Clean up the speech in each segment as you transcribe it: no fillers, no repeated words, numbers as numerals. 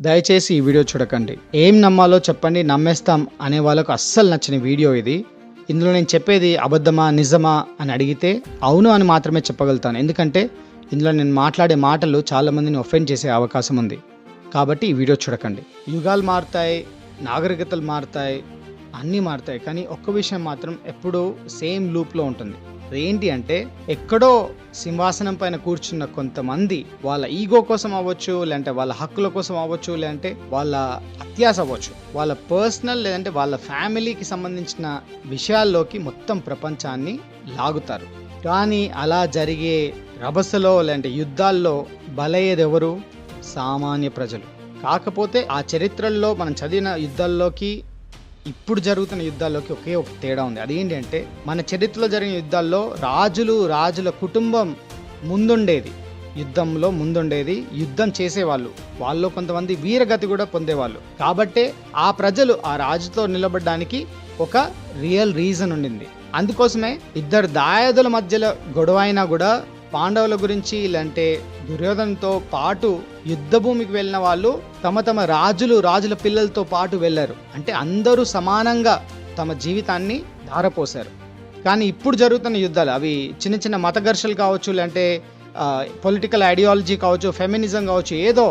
దయచేసి ఈ వీడియో చూడకండి. ఏం నమ్మాలో చెప్పండి, నమ్మేస్తాం అనే వాళ్ళకు అస్సలు నచ్చని వీడియో ఇది. ఇందులో నేను చెప్పేది అబద్ధమా నిజమా అని అడిగితే అవును అని మాత్రమే చెప్పగలుగుతాను. ఎందుకంటే ఇందులో నేను మాట్లాడే మాటలు చాలామందిని ఒఫెండ్ చేసే అవకాశం ఉంది. కాబట్టి ఈ వీడియో చూడకండి. యుగాలు మారుతాయి, నాగరికతలు మారుతాయి, అన్నీ మారుతాయి, కానీ ఒక్క విషయం మాత్రం ఎప్పుడూ సేమ్ లూప్లో ఉంటుంది. అదేంటి అంటే, ఎక్కడో సింహాసనం పైన కూర్చున్న కొంతమంది వాళ్ళ ఈగో కోసం అవ్వచ్చు, లేదంటే వాళ్ళ హక్కుల కోసం అవ్వచ్చు, లేదంటే వాళ్ళ అత్యాస అవ్వచ్చు, వాళ్ళ పర్సనల్ లేదంటే వాళ్ళ ఫ్యామిలీకి సంబంధించిన విషయాల్లోకి మొత్తం ప్రపంచాన్ని లాగుతారు. కానీ అలా జరిగే రభసలో లేదంటే యుద్ధాల్లో బలయ్యేది ఎవరు? సామాన్య ప్రజలు. కాకపోతే ఆ చరిత్రల్లో మనం చదివిన యుద్ధాల్లోకి ఇప్పుడు జరుగుతున్న యుద్ధాల్లోకి ఒకే ఒక తేడా ఉంది. అదేంటి అంటే, మన చరిత్రలో జరిగిన యుద్ధాల్లో రాజుల కుటుంబం ముందుండేది, యుద్ధంలో ముందుండేది, యుద్ధం చేసేవాళ్ళు, వాళ్ళు కొంతమంది వీరగతి కూడా పొందేవాళ్ళు. కాబట్టే ఆ ప్రజలు ఆ రాజుతో నిలబడడానికి ఒక రియల్ రీజన్ ఉండింది. అందుకోసమే ఇద్దరు దాయాదుల మధ్యలో గొడవ అయినా కూడా పాండవుల గురించి లేదంటే దుర్యోధనతో పాటు యుద్ధ భూమికి వెళ్ళిన వాళ్ళు తమ రాజుల పిల్లలతో పాటు వెళ్ళారు. అంటే అందరూ సమానంగా తమ జీవితాన్ని ధారపోశారు. కానీ ఇప్పుడు జరుగుతున్న యుద్ధాలు అవి చిన్న చిన్న మత ఘర్షణలు కావచ్చు, లేదంటే పొలిటికల్ ఐడియాలజీ కావచ్చు, ఫెమినిజం కావచ్చు, ఏదో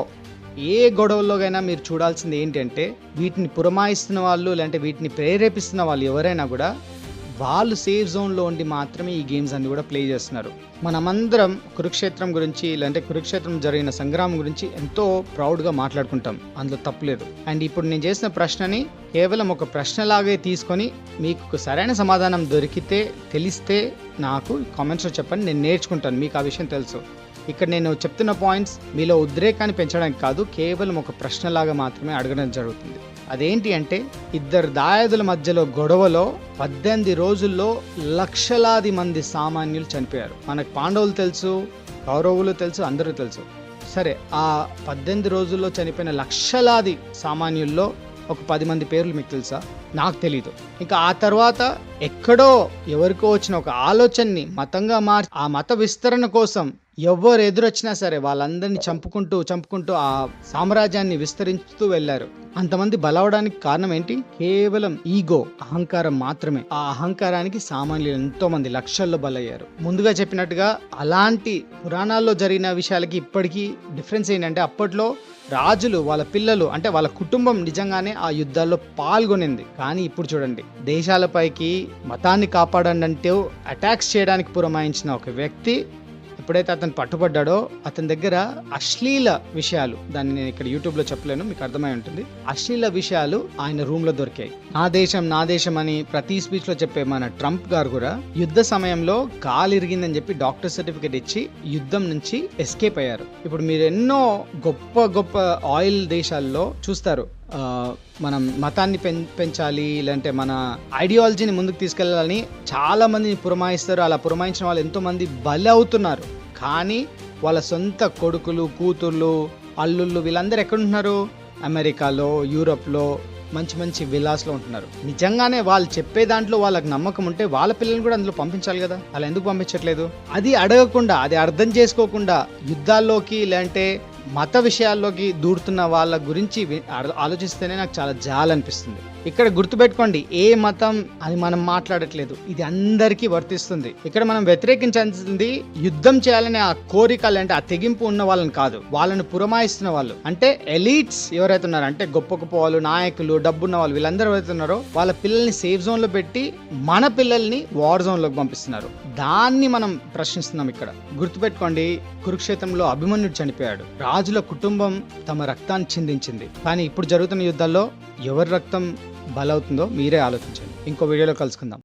ఏ గొడవల్లోకైనా మీరు చూడాల్సింది ఏంటంటే, వీటిని పురమాయిస్తున్న వాళ్ళు లేదంటే వీటిని ప్రేరేపిస్తున్న వాళ్ళు ఎవరైనా కూడా వాళ్ళు సేఫ్ జోన్లో ఉండి మాత్రమే ఈ గేమ్స్ అన్ని కూడా ప్లే చేస్తున్నారు. మనమందరం కురుక్షేత్రం గురించి లేదంటే కురుక్షేత్రం జరిగిన సంగ్రామం గురించి ఎంతో ప్రౌడ్గా మాట్లాడుకుంటాం, అందులో తప్పులేదు. అండ్ ఇప్పుడు నేను చేసిన ప్రశ్నని కేవలం ఒక ప్రశ్నలాగే తీసుకొని మీకు సరైన సమాధానం దొరికితే తెలిస్తే నాకు కామెంట్స్లో చెప్పండి, నేను నేర్చుకుంటాను. మీకు ఆ విషయం తెలుసు. ఇక్కడ నేను చెప్తున్న పాయింట్స్ మీలో ఉద్రేకాన్ని పెంచడానికి కాదు, కేవలం ఒక ప్రశ్నలాగా మాత్రమే అడగడం జరుగుతుంది. అదేంటి అంటే, ఇద్దరు దాయాదుల మధ్యలో గొడవలో 18 రోజుల్లో లక్షలాది మంది సామాన్యులు చనిపోయారు. మనకు పాండవులు తెలుసు, కౌరవులు తెలుసు, అందరూ తెలుసు. సరే, ఆ 18 రోజుల్లో చనిపోయిన లక్షలాది సామాన్యుల్లో ఒక 10 మంది పేర్లు మీకు తెలుసా? నాకు తెలీదు. ఇంకా ఆ తర్వాత ఎక్కడో ఎవరికో వచ్చిన ఒక ఆలోచనని మతంగా మార్చి ఆ మత విస్తరణ కోసం ఎవరు ఎదురొచ్చినా సరే వాళ్ళందరినీ చంపుకుంటూ ఆ సామ్రాజ్యాన్ని విస్తరిస్తూ వెళ్ళారు. అంతమంది బలవడానికి కారణం ఏంటి? కేవలం ఈగో, అహంకారం మాత్రమే. ఆ అహంకారానికి సామాన్యులు ఎంతో మంది లక్షల్లో బలయ్యారు. ముందుగా చెప్పినట్టుగా అలాంటి పురాణాల్లో జరిగిన విషయాలకి ఇప్పటికీ డిఫరెన్స్ ఏంటంటే, అప్పట్లో రాజులు వాళ్ళ పిల్లలు అంటే వాళ్ళ కుటుంబం నిజంగానే ఆ యుద్ధాల్లో పాల్గొనింది. కానీ ఇప్పుడు చూడండి, దేశాలపైకి మతాన్ని కాపాడండి అంటూ అటాక్స్ చేయడానికి పురమాయించిన ఒక వ్యక్తి ఎప్పుడైతే అతను పట్టుబడ్డాడో అతని దగ్గర అశ్లీల విషయాలు, దాన్ని నేను ఇక్కడ యూట్యూబ్లో చెప్పలేను, మీకు అర్థమై ఉంటుంది, అశ్లీల విషయాలు ఆయన రూమ్లో దొరికాయి. నా దేశం అని ప్రతి స్పీచ్లో చెప్పే మన ట్రంప్ గారు కూడా యుద్ధ సమయంలో కాలు ఇరిగిందని చెప్పి డాక్టర్ సర్టిఫికేట్ ఇచ్చి యుద్ధం నుంచి ఎస్కేప్ అయ్యారు. ఇప్పుడు మీరు ఎన్నో గొప్ప ఆయిల్ దేశాల్లో చూస్తారు, మనం మతాన్ని పెంచాలి లేదంటే మన ఐడియాలజీని ముందుకు తీసుకెళ్ళాలని చాలా మందిని పురమాయిస్తారు. అలా పురమాయించిన వాళ్ళు ఎంతో మంది బలి అవుతున్నారు. కానీ వాళ్ళ సొంత కొడుకులు, కూతుర్లు, అల్లుళ్ళు వీళ్ళందరూ ఎక్కడుంటున్నారు? అమెరికాలో, యూరోప్లో మంచి విలాస్లో ఉంటున్నారు. నిజంగానే వాళ్ళు చెప్పే దాంట్లో వాళ్ళకి నమ్మకం ఉంటే వాళ్ళ పిల్లల్ని కూడా అందులో పంపించాలి కదా. అలా ఎందుకు పంపించట్లేదు? అది అడగకుండా, అది అర్థం చేసుకోకుండా యుద్ధాల్లోకి లేదంటే మత విషయాల్లోకి దూరుతున్న వాళ్ళ గురించి ఆలోచిస్తేనే నాకు చాలా జాలనిపిస్తుంది. ఇక్కడ గుర్తుపెట్టుకోండి, ఏ మతం అని మనం మాట్లాడట్లేదు, ఇది అందరికీ వర్తిస్తుంది. ఇక్కడ మనం వ్యతిరేకించాల్సింది యుద్ధం చేయాలనే ఆ కోరిక అంటే ఆ తెగింపు ఉన్న వాళ్ళని కాదు, వాళ్ళని పురమాయిస్తున్న వాళ్ళు. అంటే ఎలీట్స్ ఎవరైతే ఉన్నారో, అంటే గొప్ప వాళ్ళు, నాయకులు, డబ్బున్న వాళ్ళు, వీళ్ళందరూ ఎవరైతే ఉన్నారో వాళ్ళ పిల్లల్ని సేఫ్ జోన్ లో పెట్టి మన పిల్లల్ని వార్ జోన్ లోకి పంపిస్తున్నారు. దాన్ని మనం ప్రశ్నిస్తున్నాం. ఇక్కడ గుర్తుపెట్టుకోండి, కురుక్షేత్రంలో అభిమన్యుడు చనిపోయాడు. రాజుల కుటుంబం తమ రక్తాన్ని చిందించింది. కానీ ఇప్పుడు జరుగుతున్న యుద్ధాల్లో ఎవరి రక్తం బలవుతుందో మీరే ఆలోచించండి. ఇంకో వీడియోలో కలుసుకుందాం.